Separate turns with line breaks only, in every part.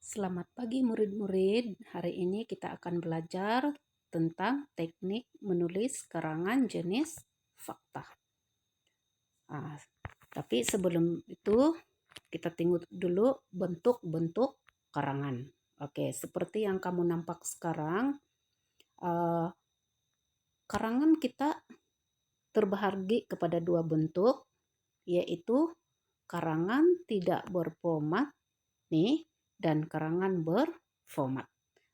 Selamat pagi murid-murid. Hari ini kita akan belajar tentang teknik menulis karangan jenis fakta. Ah, tapi sebelum itu kita tengok dulu bentuk-bentuk karangan. Oke, seperti yang kamu nampak sekarang, ah, karangan kita terbahagi kepada dua bentuk, yaitu karangan tidak berformat nih dan karangan berformat.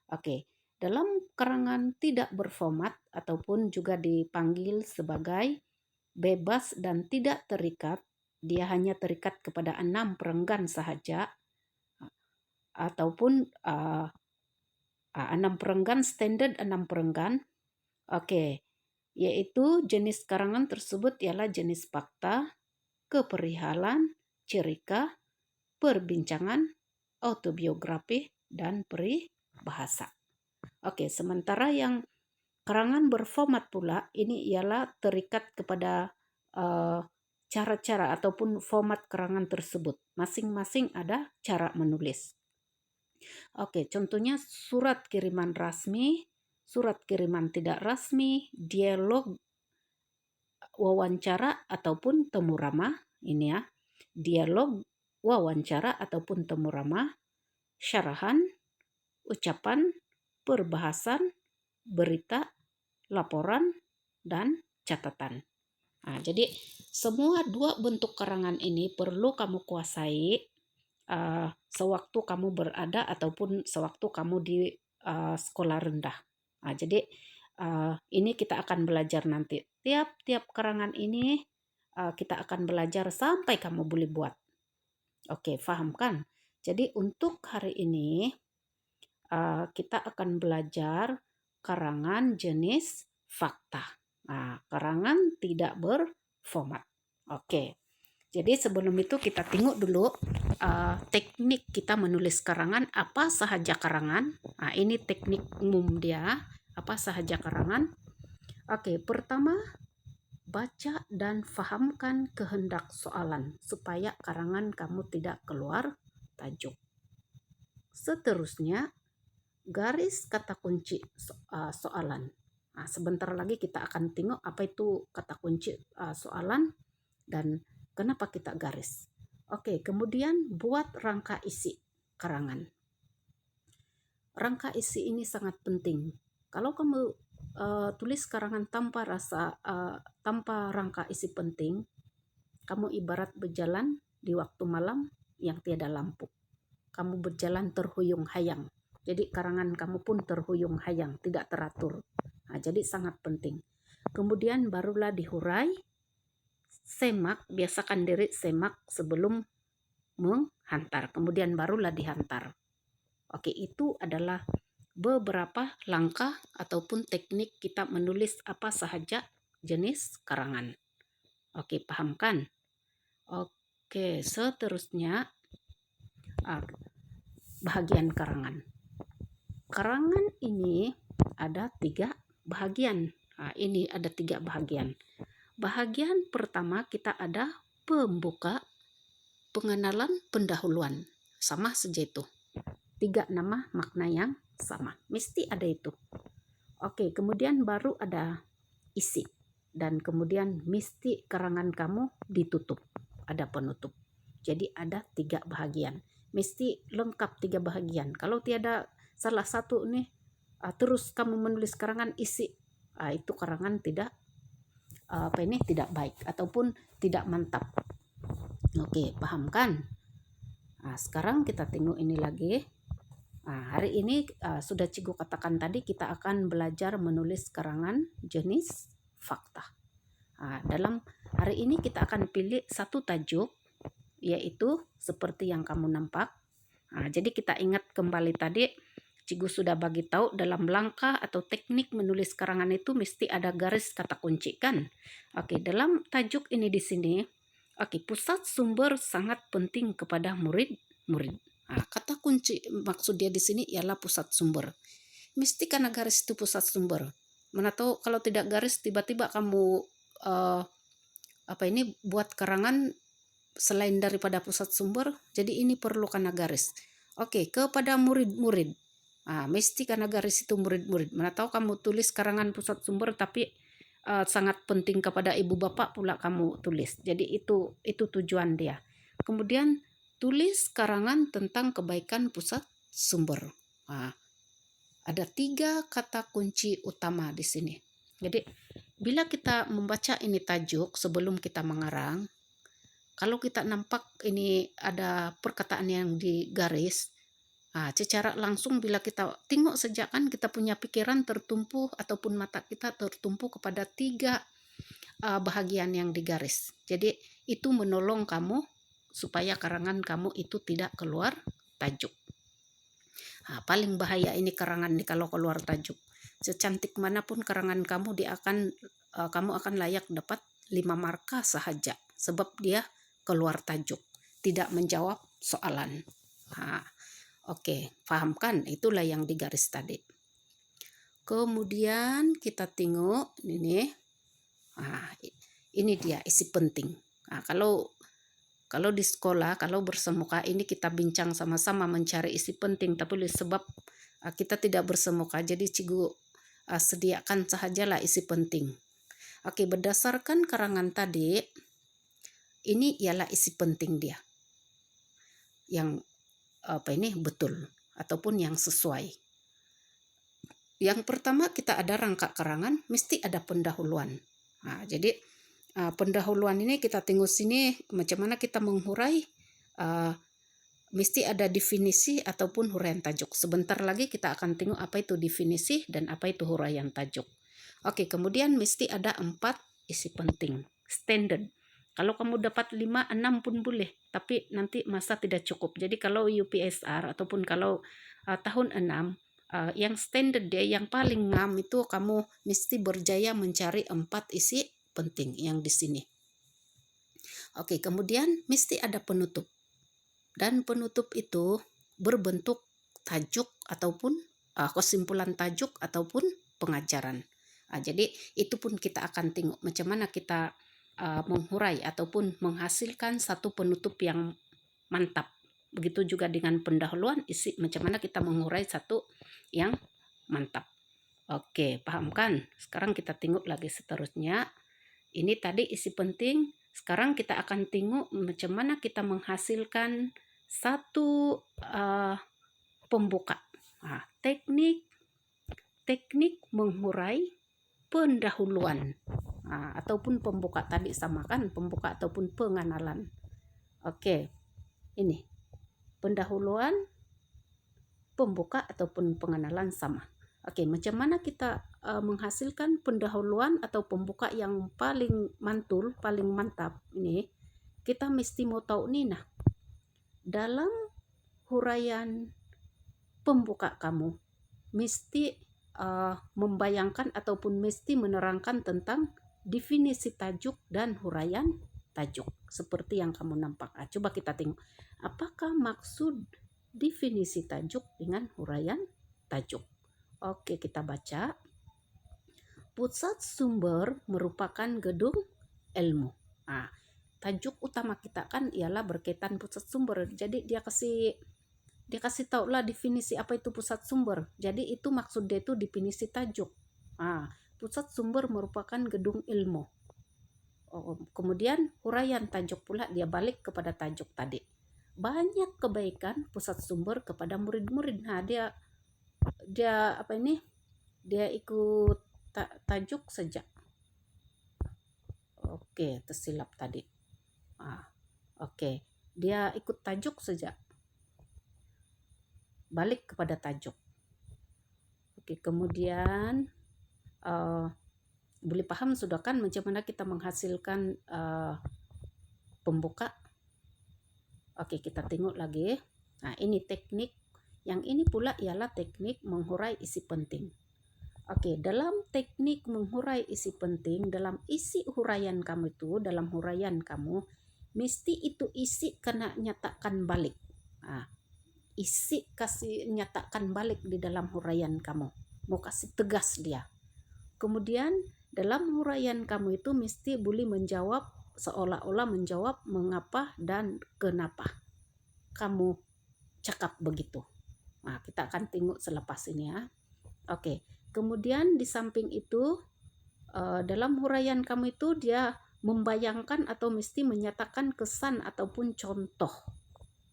Oke, dalam karangan tidak berformat ataupun juga dipanggil sebagai bebas dan tidak terikat, dia hanya terikat kepada 6 perenggan sahaja ataupun 6 perenggan standar 6 perenggan. Oke, yaitu jenis karangan tersebut ialah jenis fakta, keperihalan, cerita, perbincangan, autobiografi, dan peribahasa. Oke, sementara yang karangan berformat pula ini ialah terikat kepada cara-cara ataupun format karangan tersebut. Masing-masing ada cara menulis. Oke, contohnya surat kiriman rasmi, surat kiriman tidak rasmi, dialog, wawancara ataupun temu ramah. Ini ya, dialog, wawancara ataupun temu ramah, syarahan, ucapan, perbahasan, berita, laporan, dan catatan. Nah, jadi semua dua bentuk karangan ini perlu kamu kuasai sewaktu kamu berada ataupun sewaktu kamu di sekolah rendah. Nah, jadi ini kita akan belajar nanti. Tiap-tiap karangan ini kita akan belajar sampai kamu boleh buat. Oke, paham kan? Jadi untuk hari ini kita akan belajar karangan jenis fakta. Nah, karangan tidak berformat. Oke, jadi sebelum itu kita tengok dulu teknik kita menulis karangan, apa sahaja karangan. Nah, ini teknik umum dia, apa sahaja karangan. Oke, pertama baca dan fahamkan kehendak soalan supaya karangan kamu tidak keluar tajuk. Seterusnya, garis kata kunci soalan. Nah, sebentar lagi kita akan tengok apa itu kata kunci soalan dan kenapa kita garis. Oke, kemudian buat rangka isi karangan. Rangka isi ini sangat penting. Kalau kamu tulis karangan tanpa rangka isi penting, kamu ibarat berjalan di waktu malam yang tiada lampu. Kamu berjalan terhuyung-hayang. Jadi karangan kamu pun terhuyung-hayang, tidak teratur. Nah, jadi sangat penting. Kemudian barulah dihurai, semak, biasakan diri semak sebelum menghantar. Kemudian barulah dihantar. Oke, itu adalah beberapa langkah ataupun teknik kita menulis apa sahaja jenis karangan. Oke, paham kan? Oke, seterusnya bahagian karangan. Karangan ini ada 3 bahagian. Nah, ini ada 3 bahagian. Bahagian pertama kita ada pembuka, pengenalan, pendahuluan. Sama saja itu. 3 nama makna yang sama. Mesti ada itu. Oke, kemudian baru ada isi. Dan kemudian mesti karangan kamu ditutup. Ada penutup. Jadi ada 3 bahagian. Mesti lengkap 3 bahagian. Kalau tiada salah satu nih, terus kamu menulis karangan isi, itu karangan tidak tidak baik ataupun tidak mantap. Oke, paham kan? Nah, sekarang kita tengok ini lagi. Nah, hari ini sudah Cikgu katakan tadi kita akan belajar menulis karangan jenis fakta. Nah, dalam hari ini kita akan pilih satu tajuk, yaitu seperti yang kamu nampak. Nah, jadi kita ingat kembali tadi, Cikgu sudah bagi tahu dalam langkah atau teknik menulis karangan itu mesti ada garis kata kunci kan. Oke, dalam tajuk ini di sini, oke, pusat sumber sangat penting kepada murid-murid. Nah, kata kunci maksud dia di sini ialah pusat sumber. Mesti karena garis itu pusat sumber. Mana tahu kalau tidak garis tiba-tiba kamu buat karangan selain daripada pusat sumber, jadi ini perlu karena garis. Oke, kepada murid-murid. Mesti karena garis itu murid-murid. Mana tahu kamu tulis karangan pusat sumber tapi sangat penting kepada ibu bapak pula kamu tulis. Jadi itu tujuan dia. Kemudian tulis karangan tentang kebaikan pusat sumber. Ada 3 kata kunci utama di sini. Jadi bila kita membaca ini tajuk sebelum kita mengarang, kalau kita nampak ini ada perkataan yang digaris, secara langsung bila kita tengok saja kan kita punya pikiran tertumpu ataupun mata kita tertumpu kepada 3 bahagian yang digaris. Jadi itu menolong kamu supaya karangan kamu itu tidak keluar tajuk. Paling bahaya ini karangan nih kalau keluar tajuk. Secantik manapun karangan kamu kamu akan layak dapat 5 marka sahaja sebab dia keluar tajuk, tidak menjawab soalan. Oke, paham kan? Itulah yang digaris tadi. Kemudian kita tengok ini. Ini dia isi penting. Kalau di sekolah, kalau bersemuka ini kita bincang sama-sama mencari isi penting, tapi sebab kita tidak bersemuka, jadi cikgu sediakan sahajalah isi penting. Oke, berdasarkan karangan tadi, ini ialah isi penting dia. Yang betul ataupun yang sesuai. Yang pertama kita ada rangka karangan, mesti ada pendahuluan. Jadi pendahuluan ini kita tengok sini macam mana kita menghurai, mesti ada definisi ataupun huraian tajuk. Sebentar lagi kita akan tengok apa itu definisi dan apa itu huraian tajuk. Oke, kemudian mesti ada 4 isi penting standard. Kalau kamu dapat 5, 6 pun boleh, tapi nanti masa tidak cukup. Jadi kalau UPSR ataupun kalau tahun 6, yang standard dia yang paling ngam itu kamu mesti berjaya mencari 4 isi penting yang di sini. Oke, kemudian mesti ada penutup. Dan penutup itu berbentuk tajuk ataupun kesimpulan tajuk ataupun pengajaran. Jadi itu pun kita akan tengok macam mana kita menghurai ataupun menghasilkan satu penutup yang mantap. Begitu juga dengan pendahuluan, isi macam mana kita menghurai satu yang mantap. Oke, paham kan? Sekarang kita tengok lagi seterusnya. Ini tadi isi penting. Sekarang kita akan tengok macam mana kita menghasilkan satu pembuka. Teknik menghurai pendahuluan. Ataupun pembuka tadi sama kan, pembuka ataupun pengenalan. Oke, ini pendahuluan, pembuka ataupun pengenalan sama. Oke, macam mana kita menghasilkan pendahuluan atau pembuka yang paling mantul, paling mantap ini? Kita mesti mau tahu nih, dalam huraian pembuka kamu mesti membayangkan ataupun mesti menerangkan tentang definisi tajuk dan huraian tajuk seperti yang kamu nampak. Coba kita tengok apakah maksud definisi tajuk dengan huraian tajuk. Oke, kita baca. Pusat sumber merupakan gedung ilmu. Tajuk utama kita kan ialah berkaitan pusat sumber. Jadi dia kasih tahu lah definisi apa itu pusat sumber. Jadi itu maksud dia itu definisi tajuk. Pusat sumber merupakan gedung ilmu. Kemudian huraian tajuk pula dia balik kepada tajuk tadi. Banyak kebaikan pusat sumber kepada murid-murid. Dia ikut tajuk saja. Oke, tersilap tadi. Oke, dia ikut tajuk saja. Balik kepada tajuk. Oke, kemudian boleh paham sudah kan macam mana kita menghasilkan pembuka. Oke, kita tengok lagi. Ini teknik. Yang ini pula ialah teknik menghurai isi penting. Oke, dalam teknik menghurai isi penting, dalam isi huraian kamu itu, dalam huraian kamu, mesti itu isi kena nyatakan balik. Isi kasih nyatakan balik di dalam huraian kamu. Mau kasih tegas dia. Kemudian dalam huraian kamu itu mesti boleh menjawab, seolah-olah menjawab mengapa dan kenapa kamu cakap begitu. Nah, kita akan tengok selepas ini ya. Oke, kemudian di samping itu dalam huraian kamu itu dia membayangkan atau mesti menyatakan kesan ataupun contoh.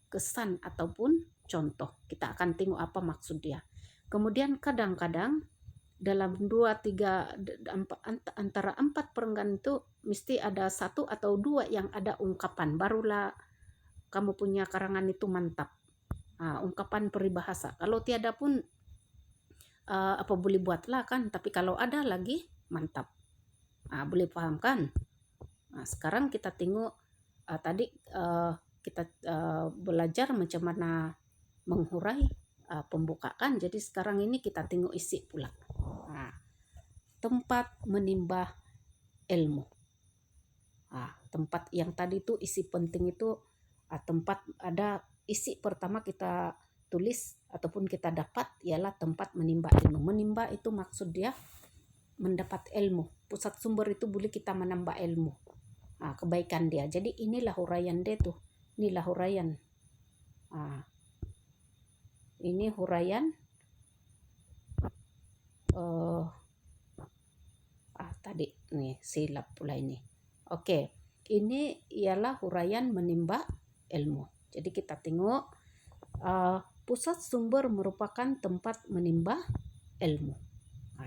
Kesan ataupun contoh. Kita akan tengok apa maksud dia. Kemudian kadang-kadang dalam 2, 3 antara 4 perenggan itu mesti ada 1 atau 2 yang ada ungkapan, barulah kamu punya karangan itu mantap. Ungkapan peribahasa. Kalau tiada pun apa boleh buatlah kan, tapi kalau ada lagi mantap. Boleh paham kan? Sekarang kita tengok tadi kita belajar macam mana menghurai pembukaan. Jadi sekarang ini kita tengok isi pula. Tempat menimba ilmu. Tempat yang tadi itu isi penting itu tempat ada isi pertama kita tulis ataupun kita dapat ialah tempat menimba ilmu. Menimba itu maksud dia mendapat ilmu. Pusat sumber itu boleh kita menambah ilmu. Kebaikan dia. Jadi inilah huraian dia tuh. Inilah huraian. Ini huraian tadi nih silap pula ini. Oke, ini ialah huraian menimba ilmu. Jadi kita tengok pusat sumber merupakan tempat menimba ilmu.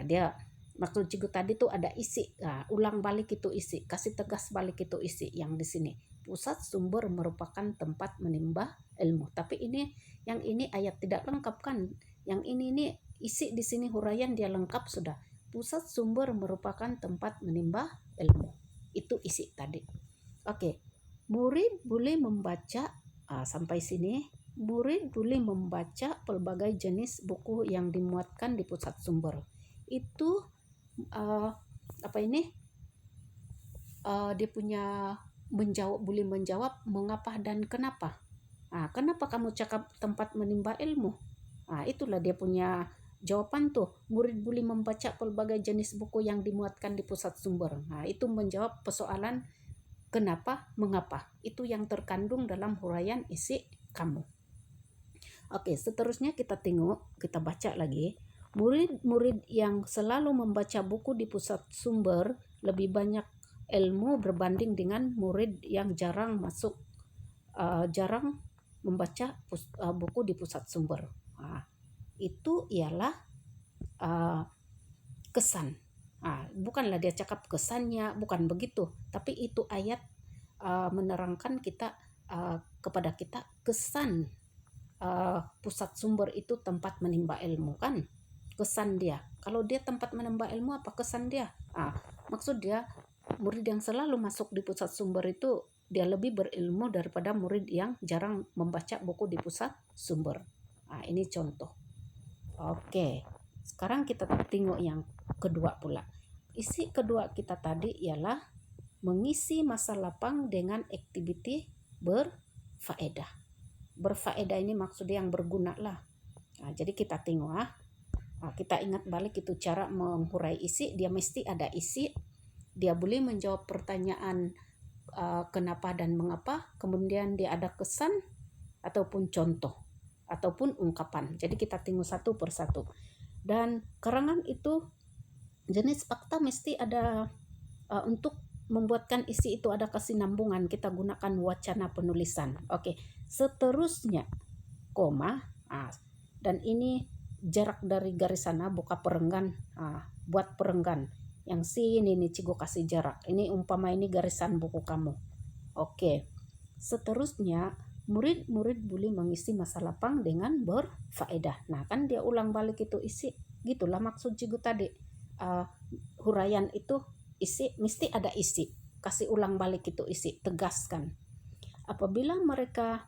Dia maksud cikgu tadi tuh ada isi. Ulang balik itu isi, kasih tegas balik itu isi yang di sini. Pusat sumber merupakan tempat menimba ilmu. Tapi ini yang ini ayat tidak lengkap kan? Yang ini isi di sini huraian dia lengkap sudah. Pusat sumber merupakan tempat menimba ilmu. Itu isi tadi. Oke. Murid boleh membaca sampai sini. Murid boleh membaca pelbagai jenis buku yang dimuatkan di pusat sumber. Itu dia punya boleh menjawab mengapa dan kenapa. Kenapa kamu cakap tempat menimba ilmu? Itulah dia punya jawaban tuh. Murid boleh membaca pelbagai jenis buku yang dimuatkan di pusat sumber. Itu menjawab persoalan kenapa, mengapa. Itu yang terkandung dalam huraian isi kamu. Oke, seterusnya kita tengok, kita baca lagi. Murid-murid yang selalu membaca buku di pusat sumber lebih banyak ilmu berbanding dengan murid yang jarang membaca buku di pusat sumber. Itu ialah kesan. Bukanlah dia cakap kesannya, bukan begitu. Tapi itu ayat menerangkan kita kepada kita kesan pusat sumber itu tempat menimba ilmu kan. Kesan dia. Kalau dia tempat menimba ilmu apa kesan dia? Maksud dia murid yang selalu masuk di pusat sumber itu dia lebih berilmu daripada murid yang jarang membaca buku di pusat sumber. Ini contoh. Oke, sekarang kita tengok yang kedua pula. Isi kedua kita tadi ialah mengisi masa lapang dengan aktiviti berfaedah. Berfaedah ini maksudnya yang berguna lah. Jadi kita tengok kita ingat balik itu cara menghurai isi. Dia mesti ada isi. Dia boleh menjawab pertanyaan kenapa dan mengapa. Kemudian dia ada kesan ataupun contoh ataupun ungkapan. Jadi kita tengok satu persatu. Dan karangan itu jenis fakta mesti ada untuk membuatkan isi itu ada kesinambungan. Kita gunakan wacana penulisan. Oke, seterusnya koma. Dan ini jarak dari garis sana buka perenggan. Buat perenggan. Yang sini nih Cigo kasih jarak. Ini umpama ini garisan buku kamu. Oke. Seterusnya murid-murid boleh mengisi masa lapang dengan berfaedah. Nah kan dia ulang balik itu isi. Gitulah maksud Cigo tadi. Huraian itu isi mesti ada isi. Kasih ulang balik itu isi. Tegaskan. Apabila mereka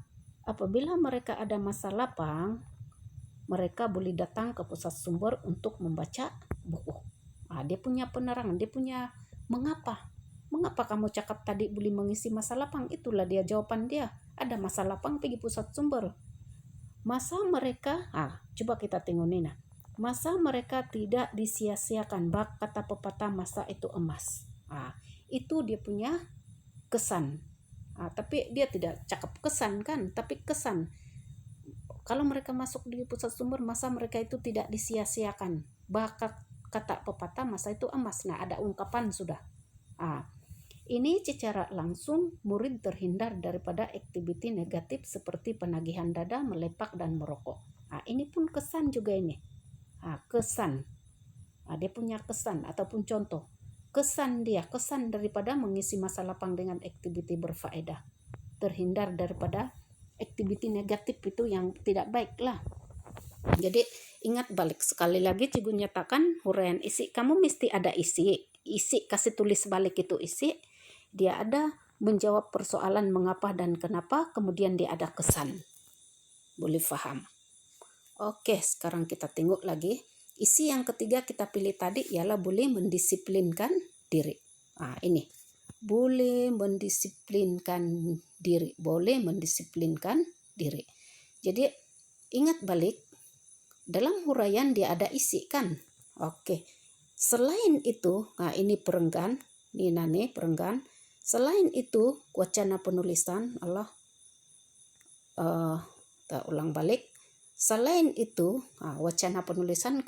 ada masa lapang, mereka boleh datang ke pusat sumber untuk membaca buku. Dia punya penerangan, dia punya mengapa. Mengapa kamu cakap tadi boleh mengisi masa lapang? Itulah dia jawaban dia. Ada masa lapang pergi pusat sumber. Masa mereka, coba kita tengok Nina. Masa mereka tidak disia-siakan. Bak kata pepatah masa itu emas. Itu dia punya kesan. Tapi dia tidak cakap kesan kan, tapi kesan. Kalau mereka masuk di pusat sumber, masa mereka itu tidak disia-siakan. Bakat kata pepatah, masa itu emas. Nah, ada ungkapan sudah. Ini secara langsung murid terhindar daripada aktiviti negatif seperti penagihan dada, melepak, dan merokok. Ini pun kesan juga ini. Kesan. Dia punya kesan ataupun contoh. Kesan daripada mengisi masa lapang dengan aktiviti berfaedah. Terhindar daripada aktiviti negatif itu yang tidak baik lah. Jadi ingat balik sekali lagi Cikgu nyatakan huraian isi, kamu mesti ada isi kasih tulis balik itu isi, dia ada menjawab persoalan mengapa dan kenapa, kemudian dia ada kesan, boleh paham. Oke, sekarang kita tengok lagi isi yang ketiga kita pilih tadi ialah boleh mendisiplinkan diri. Ini boleh mendisiplinkan diri, Jadi ingat balik, dalam huraian dia ada isi kan. Oke. Selain itu, ini perenggan, ini perenggan. Selain itu, wacana penulisan, kita ulang balik. Selain itu, wacana penulisan,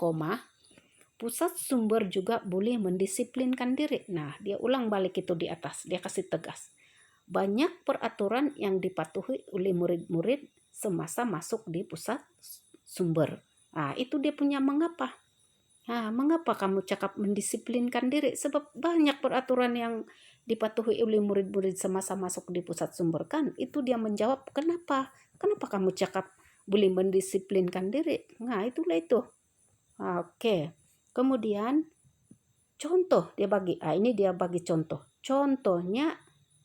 pusat sumber juga boleh mendisiplinkan diri. Nah, dia ulang balik itu di atas, dia kasih tegas. Banyak peraturan yang dipatuhi oleh murid-murid semasa masuk di pusat sumber. Itu dia punya mengapa. Mengapa kamu cakap mendisiplinkan diri? Sebab banyak peraturan yang dipatuhi oleh murid-murid semasa masuk di pusat sumber kan. Itu dia menjawab, kenapa? Kenapa kamu cakap boleh mendisiplinkan diri? Itulah itu. Oke. Kemudian contoh dia bagi. Ini dia bagi contoh. Contohnya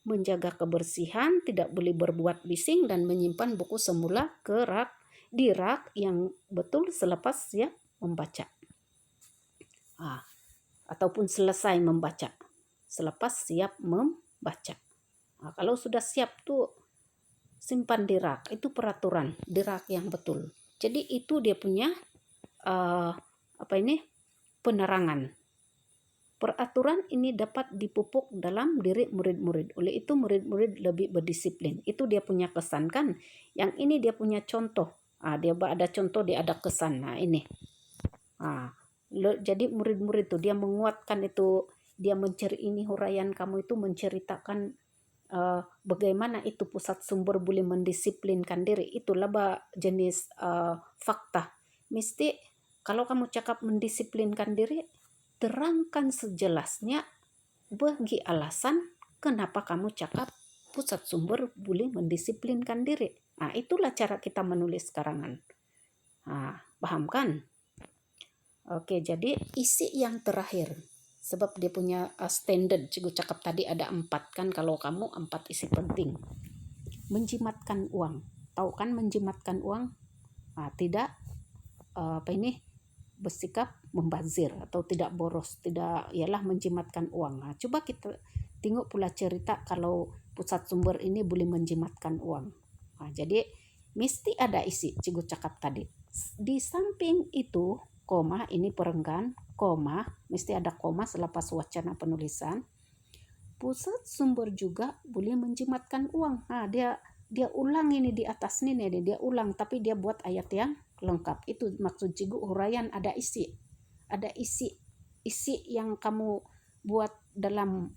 menjaga kebersihan, tidak boleh berbuat bising dan menyimpan buku semula di rak yang betul selepas siap membaca. Ataupun selesai membaca. Selepas siap membaca. Kalau sudah siap tuh simpan di rak. Itu peraturan di rak yang betul. Jadi itu dia punya penerangan. Peraturan ini dapat dipupuk dalam diri murid-murid. Oleh itu murid-murid lebih berdisiplin. Itu dia punya kesan kan. Yang ini dia punya contoh. Dia ada contoh, dia ada kesan. Ini. Jadi murid-murid itu dia menguatkan itu. Dia ini huraian kamu itu menceritakan bagaimana itu pusat sumber boleh mendisiplinkan diri. Itulah jenis fakta. Mesti kalau kamu cakap mendisiplinkan diri, terangkan sejelasnya bagi alasan kenapa kamu cakap pusat sumber boleh mendisiplinkan diri. Itulah cara kita menulis karangan. Paham kan? Oke, jadi isi yang terakhir. Sebab dia punya standard. Cikgu cakap tadi ada 4 kan. Kalau kamu 4 isi penting. Menjimatkan uang. Tahu kan menjimatkan uang? Tidak bersikap membazir atau tidak boros, tidak ialah menjimatkan uang. Coba kita tengok pula cerita kalau pusat sumber ini boleh menjimatkan uang. Jadi mesti ada isi, cikgu cakap tadi. Di samping itu, koma, ini perenggan, koma, mesti ada koma selepas wacana penulisan. Pusat sumber juga boleh menjimatkan uang. Dia ulang ini di atas ini, dia ulang tapi dia buat ayat yang lengkap. Itu maksud cikgu huraian ada isi. Ada isi yang kamu buat dalam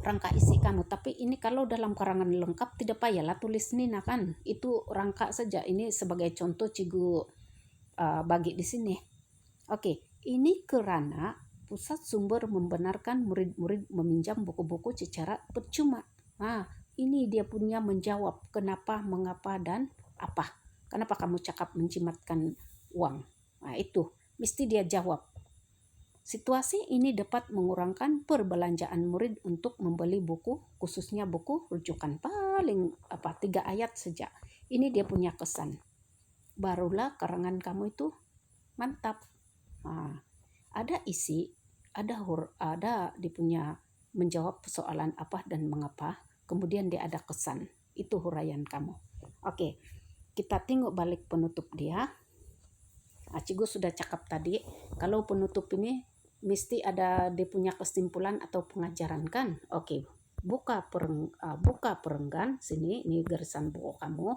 rangka isi kamu. Tapi ini kalau dalam karangan lengkap tidak payahlah tulis Nina kan. Itu rangka saja. Ini sebagai contoh cikgu bagi di sini. Oke, ini karena pusat sumber membenarkan murid-murid meminjam buku-buku secara percuma. Ini dia punya menjawab kenapa, mengapa, dan apa. Kenapa kamu cakap menjimatkan uang? Itu mesti dia jawab. Situasi ini dapat mengurangkan perbelanjaan murid untuk membeli buku, khususnya buku rujukan paling 3 ayat saja. Ini dia punya kesan. Barulah karangan kamu itu mantap. Ada isi, ada dia punya menjawab persoalan apa dan mengapa, kemudian dia ada kesan. Itu huraian kamu. Oke. Kita tengok balik penutup dia. Cikgu sudah cakap tadi, kalau penutup ini mesti ada dia punya kesimpulan atau pengajaran kan? Oke, buka perenggan sini, ini garisan buku kamu.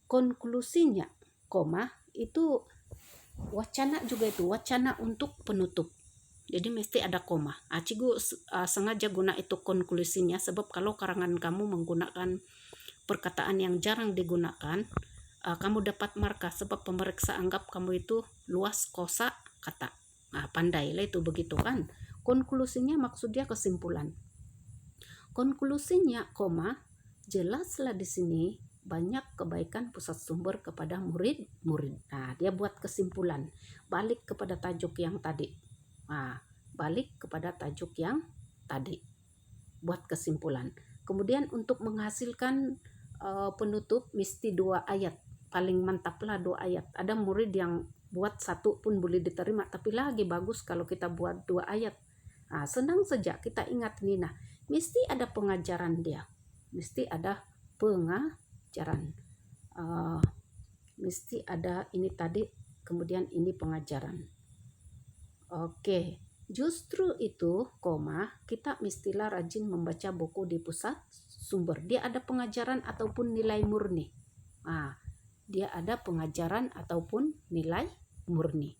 konklusinya, koma, itu wacana juga itu, wacana untuk penutup. Jadi mesti ada koma. Cigu sengaja guna itu konklusinya, sebab kalau karangan kamu menggunakan perkataan yang jarang digunakan, kamu dapat markah, sebab pemeriksa anggap kamu itu luas kosa kata. Pandailah itu begitu kan. Konklusinya maksudnya kesimpulan. Konklusinya, koma, jelaslah di sini banyak kebaikan pusat sumber kepada murid-murid. Dia buat kesimpulan, balik kepada tajuk yang tadi. Balik kepada tajuk yang tadi, buat kesimpulan. Kemudian untuk menghasilkan penutup mesti 2 ayat, paling mantaplah 2 ayat. Ada murid yang buat 1 pun boleh diterima, tapi lagi bagus kalau kita buat 2 ayat. Senang saja kita ingat ini. Mesti ada pengajaran dia, mesti ada pengajaran, mesti ada ini tadi, kemudian ini pengajaran. Oke, justru itu, koma, kita mestilah rajin membaca buku di pusat sumber. Dia ada pengajaran ataupun nilai murni. Dia ada pengajaran ataupun nilai murni.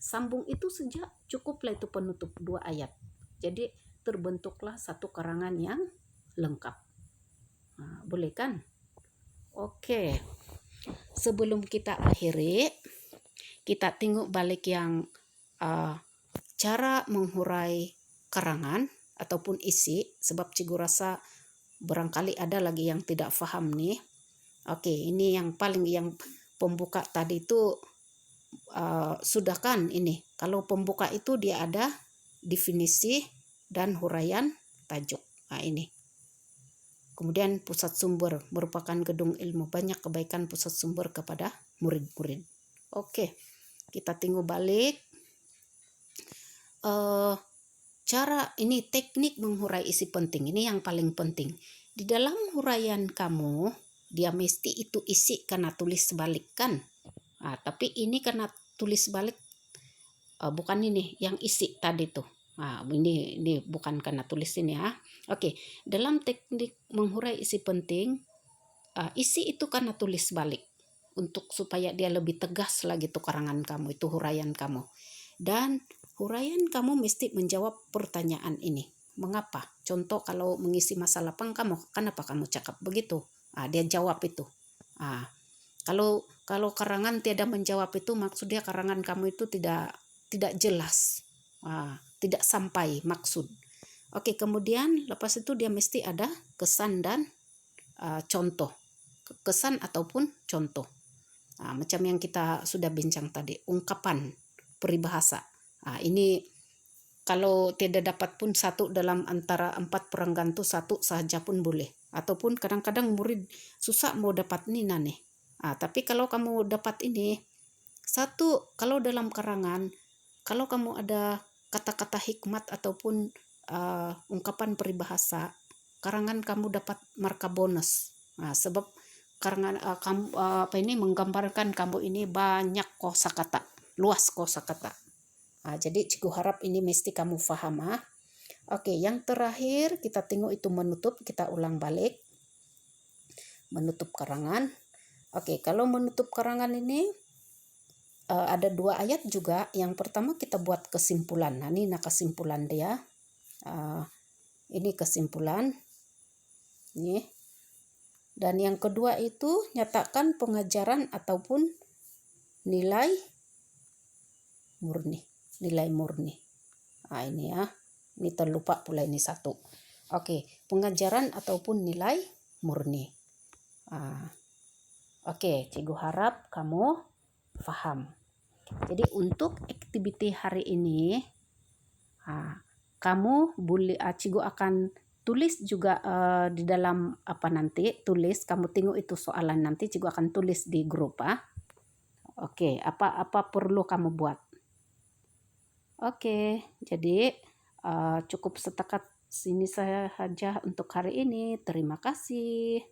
Sambung itu saja cukuplah, itu penutup 2 ayat. Jadi terbentuklah satu karangan yang lengkap. Boleh kan? Oke. Sebelum kita akhiri, kita tengok balik yang cara menghurai karangan ataupun isi, sebab cigu rasa barangkali ada lagi yang tidak paham nih. Oke, ini yang paling, yang pembuka tadi itu sudah kan ini. Kalau pembuka itu dia ada definisi dan huraian tajuk. Ini. Kemudian pusat sumber merupakan gedung ilmu, banyak kebaikan pusat sumber kepada murid-murid. Oke, kita tengok balik. Cara ini, teknik menghurai isi penting, ini yang paling penting. Di dalam huraian kamu, dia mesti itu isi karena tulis balik kan. Tapi ini karena tulis balik, bukan ini yang isi tadi tuh. Ini bukan karena tulis ini ya. Oke, dalam teknik menghurai isi penting, isi itu karena tulis balik untuk supaya dia lebih tegas lagi tuh karangan kamu, itu huraian kamu. Dan huraian kamu mesti menjawab pertanyaan ini. Mengapa? Contoh kalau mengisi masa lapang kamu, kenapa kamu cakap begitu? Dia jawab itu. Kalau karangan tiada menjawab itu, maksudnya karangan kamu itu tidak jelas. Tidak sampai maksud. Oke, kemudian lepas itu dia mesti ada kesan dan contoh. Kesan ataupun contoh. Macam yang kita sudah bincang tadi, ungkapan, peribahasa. Ini kalau tidak dapat pun 1 dalam antara 4 perenggan itu 1 saja pun boleh. Ataupun kadang-kadang murid susah mau dapat ini nih. Tapi kalau kamu dapat ini, 1, kalau dalam karangan, kalau kamu ada kata-kata hikmat ataupun ungkapan peribahasa, karangan kamu dapat marka bonus. Sebab karangan kamu ini menggambarkan kamu ini banyak kosakata, luas kosakata. Jadi ciku harap ini mesti kamu paham. Oke, yang terakhir kita tengok itu menutup, kita ulang balik. Menutup karangan. Oke, kalau menutup karangan ini ada 2 ayat juga. Yang pertama kita buat kesimpulan. Ini kesimpulan dia. Ini kesimpulan. Ini. Dan yang kedua itu nyatakan pengajaran ataupun nilai murni. Nilai murni. Ini ya. Ini terlupa pula ini 1. Oke, pengajaran ataupun nilai murni. Oke, cikgu harap kamu paham. Jadi untuk aktiviti hari ini, kamu boleh, cikgu akan tulis juga di dalam nanti tulis, kamu tengok itu soalan nanti, cikgu akan tulis di grup. Oke, apa perlu kamu buat. Oke, jadi cukup setakat sini saja untuk hari ini. Terima kasih.